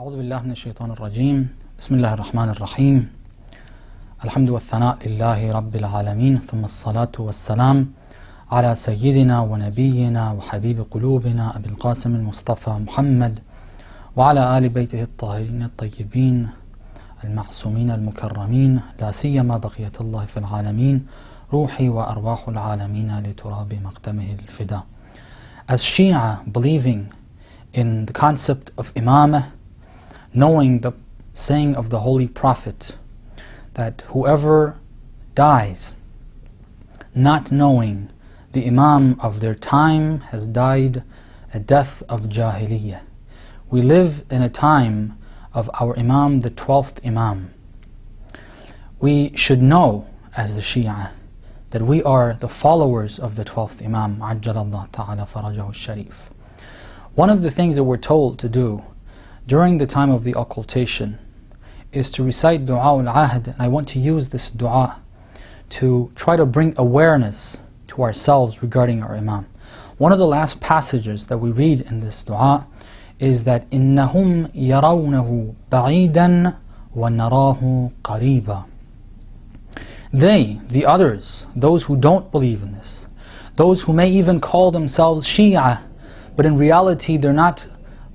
أعوذ بالله من الشيطان الرجيم بسم الله الرحمن الرحيم الحمد والثناء لله رب العالمين ثم الصلاة والسلام على سيدنا ونبينا وحبيب قلوبنا أبي القاسم المصطفى محمد وعلى آل بيته الطاهرين الطيبين المعصومين المكرمين لا سيما بقية الله في العالمين روحي وأرواح العالمين لتراب مقدمه الفداء. As Shia, believing in the concept of Imamah, knowing the saying of the Holy Prophet that whoever dies not knowing the Imam of their time has died a death of Jahiliyyah. We live in a time of our Imam, the 12th Imam. We should know as the Shia that we are the followers of the 12th Imam, Ajjalallahu Ta'ala Farajahu Sharif. One of the things that we're told to do during the time of the occultation is to recite Dua al-Ahd, and I want to use this dua to try to bring awareness to ourselves regarding our Imam. One of the last passages that we read in this dua is that إِنَّهُمْ يَرَوْنَهُ بَعِيدًا وَنَرَاهُ قَرِيبًا. They, the others, those who don't believe in this, those who may even call themselves Shia, but in reality they're not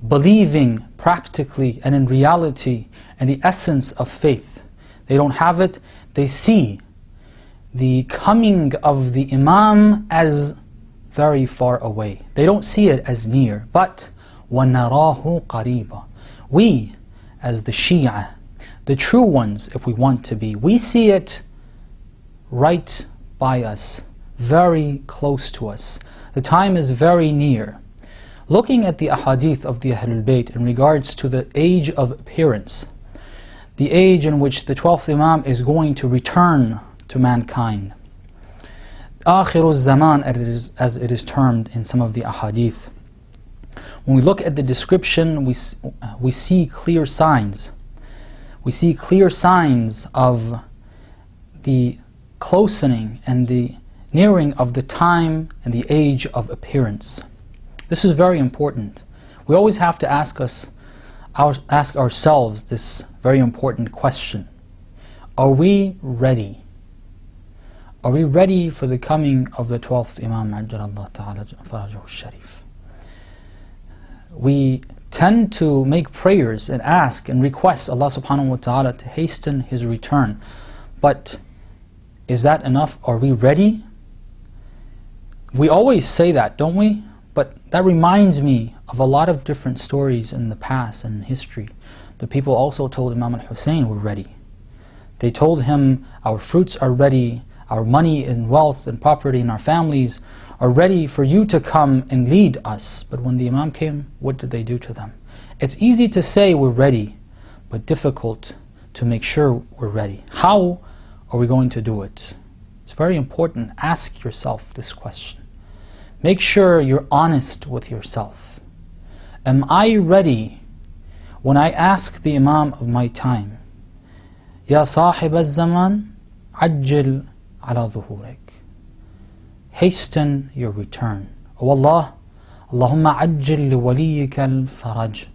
believing practically and in reality and the essence of faith. They don't have it. They see the coming of the Imam as very far away. They don't see it as near. But وَنَرَاهُ قَرِيبًا. We, as the Shia, the true ones if we want to be, we see it right by us, very close to us. The time is very near. Looking at the ahadith of the Ahlul Bayt in regards to the age of appearance, the age in which the 12th Imam is going to return to mankind, Akhiru Zaman as it is termed in some of the ahadith. When we look at the description, we see clear signs. We see clear signs of the closening and the nearing of the time and the age of appearance. This is very important. We always have to ask ourselves this very important question. Are we ready? Are we ready for the coming of the 12th Imam Ajjalallahu Ta'ala Farajahu Sharif? We tend to make prayers and ask and request Allah subhanahu wa ta'ala to hasten His return. But is that enough? Are we ready? We always say that, don't we? But that reminds me of a lot of different stories in the past and in history. The people also told Imam al-Hussein, we're ready. They told him, our fruits are ready, our money and wealth and property and our families are ready for you to come and lead us. But when the Imam came, what did they do to them? It's easy to say we're ready, but difficult to make sure we're ready. How are we going to do it? It's very important. Ask yourself this question. Make sure you're honest with yourself. Am I ready when I ask the Imam of my time, Ya Sahib al-Zaman, Ajjil ala dhuhurik. Hasten your return. O Allah, Allahumma ajjil li waliyika al-faraj.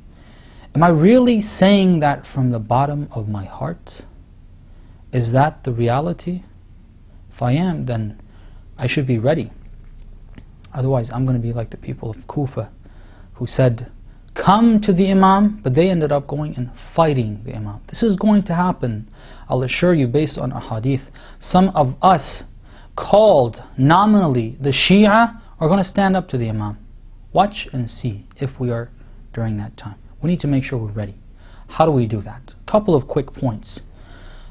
Am I really saying that from the bottom of my heart? Is that the reality? If I am, then I should be ready. Otherwise, I'm going to be like the people of Kufa who said, come to the Imam, but they ended up going and fighting the Imam. This is going to happen, I'll assure you, based on a hadith. Some of us, called nominally the Shia, are going to stand up to the Imam. Watch and see if we are during that time. We need to make sure we're ready. How do we do that? A couple of quick points.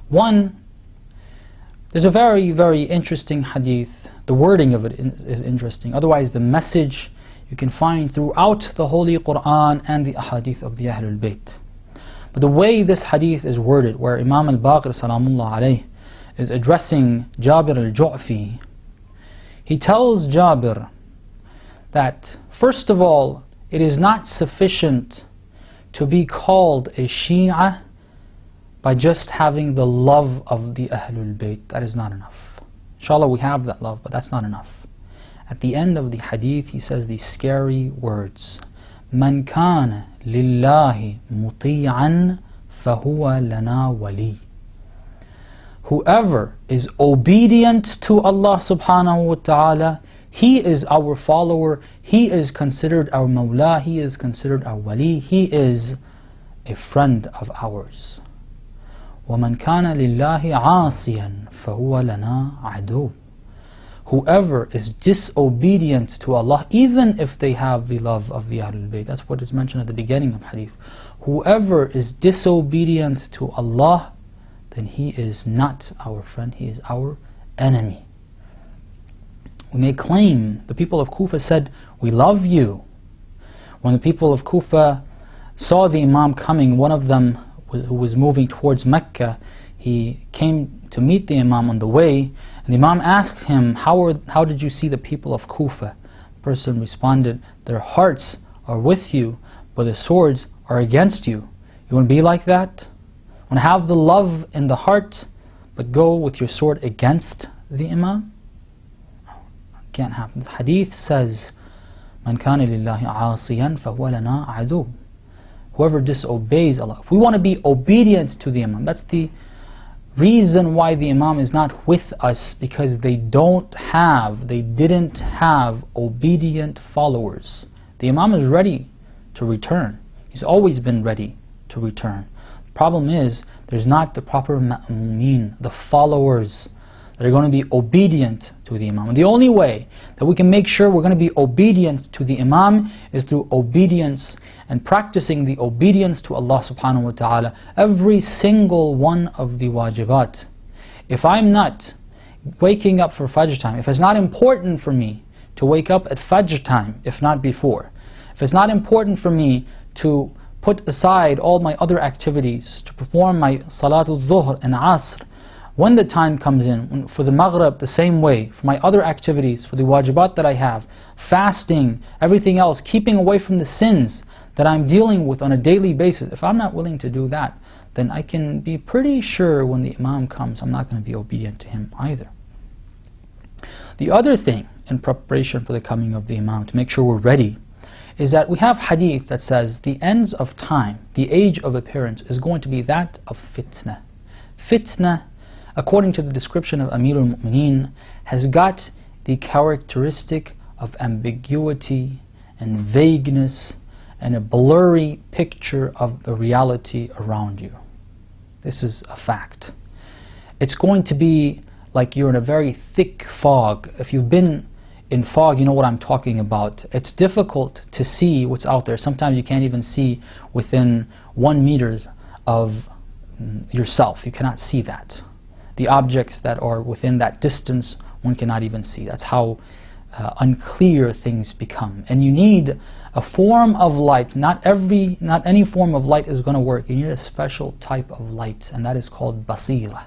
One, there's a very, very interesting hadith. The wording of it is interesting. Otherwise, the message you can find throughout the Holy Quran and the ahadith of the Ahlul Bayt. But the way this hadith is worded, where Imam al-Baqir salamullah alayh is addressing Jabir al-Ju'fi, he tells Jabir that, first of all, it is not sufficient to be called a Shia by just having the love of the Ahlul Bayt. That is not enough. Inshallah, we have that love, but that's not enough. At the end of the hadith, he says these scary words. مَنْ كَانَ لِلَّهِ مُطِيعًا فَهُوَ لَنَا وَلِيٌّ. Whoever is obedient to Allah subhanahu wa ta'ala, he is our follower, he is considered our mawla, he is considered our wali, he is a friend of ours. وَمَنْ كَانَ لِلَّهِ عَاصِيًا فَهُوَ لَنَا عَدُوٌّ. Whoever is disobedient to Allah, even if they have the love of the Ahlul Bayt, that's what is mentioned at the beginning of hadith. Whoever is disobedient to Allah, then he is not our friend, he is our enemy. We may claim, the people of Kufa said, we love you. When the people of Kufa saw the Imam coming, one of them who was moving towards Mecca, he came to meet the Imam on the way, and the Imam asked him, how did you see the people of Kufa? The person responded, their hearts are with you, but their swords are against you. You want to be like that? Want to have the love in the heart, but go with your sword against the Imam? Can't happen. The hadith says, مَنْ كَانَ لِلَّهِ عَاصِيًا فَهُوَ لَنَا عَدُوٌّ. Whoever disobeys Allah. If we want to be obedient to the Imam, that's the reason why the Imam is not with us, because they didn't have obedient followers. The Imam is ready to return. He's always been ready to return. The problem is, there's not the proper ma'mumeen, the followers that are going to be obedient to the Imam. And the only way that we can make sure we're going to be obedient to the Imam is through obedience and practicing the obedience to Allah subhanahu wa ta'ala. Every single one of the wajibat. If I'm not waking up for Fajr time, if it's not important for me to wake up at Fajr time, if not before, if it's not important for me to put aside all my other activities, to perform my Salatul Dhuhr and Asr, when the time comes in, for the Maghrib the same way, for my other activities, for the wajibat that I have, fasting, everything else, keeping away from the sins that I'm dealing with on a daily basis, if I'm not willing to do that, then I can be pretty sure when the Imam comes, I'm not going to be obedient to him either. The other thing in preparation for the coming of the Imam, to make sure we're ready, is that we have hadith that says the ends of time, the age of appearance, is going to be that of fitna. Fitna, according to the description of Amir al-Mu'mineen, has got the characteristic of ambiguity and vagueness and a blurry picture of the reality around you. This is a fact. It's going to be like you're in a very thick fog. If you've been in fog, you know what I'm talking about. It's difficult to see what's out there. Sometimes you can't even see within 1 meter of yourself. You cannot see that. The objects that are within that distance, one cannot even see. That's how unclear things become. And you need a form of light. Not any form of light is going to work. You need a special type of light, and that is called basira.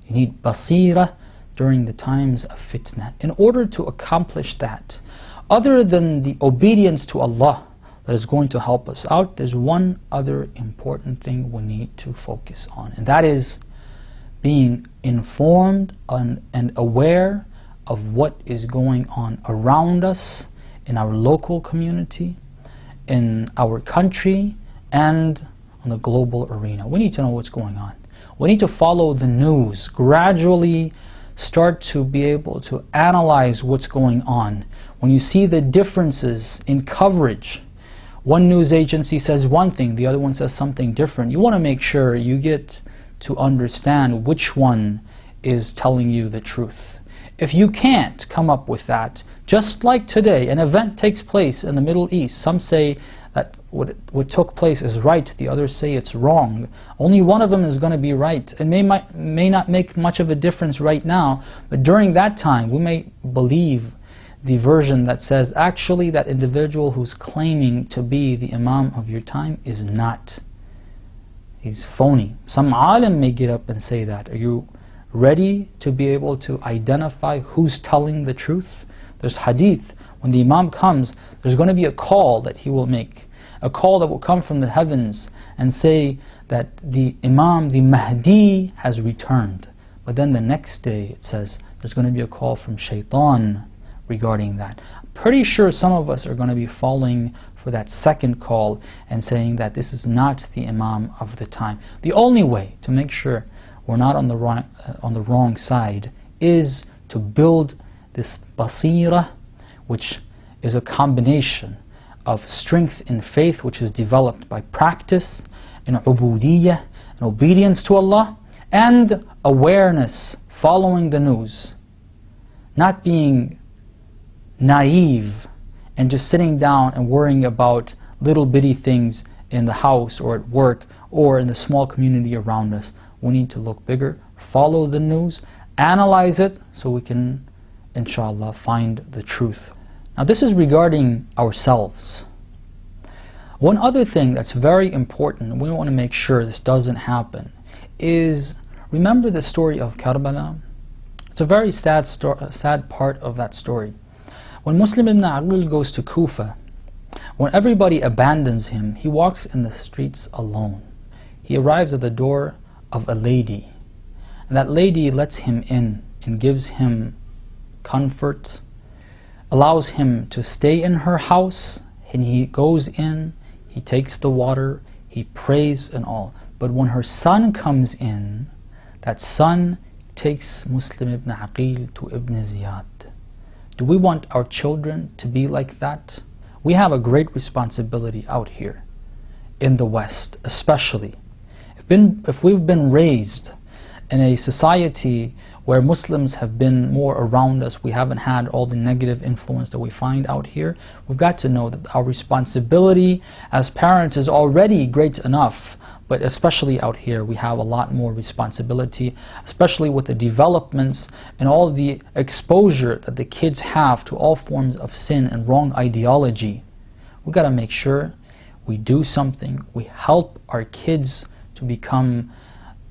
You need basira during the times of fitna. In order to accomplish that, other than the obedience to Allah that is going to help us out, there's one other important thing we need to focus on, and that is being informed and aware of what is going on around us, in our local community, in our country, and on the global arena. We need to know what's going on. We need to follow the news, gradually start to be able to analyze what's going on. When you see the differences in coverage, one news agency says one thing, the other one says something different, you want to make sure you get to understand which one is telling you the truth. If you can't come up with that, just like today, an event takes place in the Middle East. Some say that what took place is right, the others say it's wrong. Only one of them is going to be right. It may not make much of a difference right now, but during that time we may believe the version that says actually that individual who's claiming to be the Imam of your time is not. He's phony. Some alim may get up and say that. Are you ready to be able to identify who's telling the truth? There's hadith. When the Imam comes, there's going to be a call that he will make. A call that will come from the heavens and say that the Imam, the Mahdi, has returned. But then the next day it says there's going to be a call from shaitan, regarding that. Pretty sure some of us are going to be falling for that second call and saying that this is not the Imam of the time. The only way to make sure we're not on the wrong side is to build this basira, which is a combination of strength in faith, which is developed by practice, and ubudiyyah, and obedience to Allah, and awareness, following the news, not being naive and just sitting down and worrying about little bitty things in the house or at work or in the small community around us. We need to look bigger, follow the news, analyze it so we can, inshallah, find the truth. Now this is regarding ourselves. One other thing that's very important, and we want to make sure this doesn't happen, is remember the story of Karbala? It's a very sad part of that story. When Muslim ibn Aqil goes to Kufa, when everybody abandons him, he walks in the streets alone. He arrives at the door of a lady, and that lady lets him in and gives him comfort, allows him to stay in her house, and he goes in, he takes the water, he prays and all. But when her son comes in, that son takes Muslim ibn Aqil to Ibn Ziyad. Do we want our children to be like that? We have a great responsibility out here in the West, especially. If we've been raised in a society where Muslims have been more around us, we haven't had all the negative influence that we find out here, we've got to know that our responsibility as parents is already great enough. But especially out here, we have a lot more responsibility, especially with the developments and all the exposure that the kids have to all forms of sin and wrong ideology. We've got to make sure we do something, we help our kids to become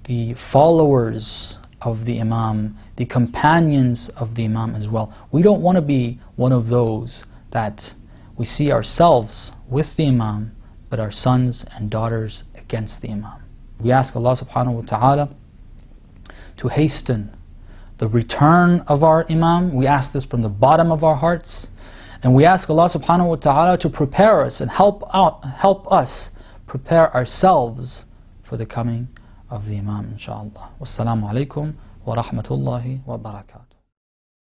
the followers of the Imam, the companions of the Imam as well. We don't want to be one of those that we see ourselves with the Imam, but our sons and daughters against the Imam. We ask Allah subhanahu wa ta'ala to hasten the return of our Imam. We ask this from the bottom of our hearts, and we ask Allah subhanahu wa ta'ala to prepare us and help us prepare ourselves for the coming of the Imam, inshaAllah. Wassalamu alaikum wa rahmatullahi wa barakatuh.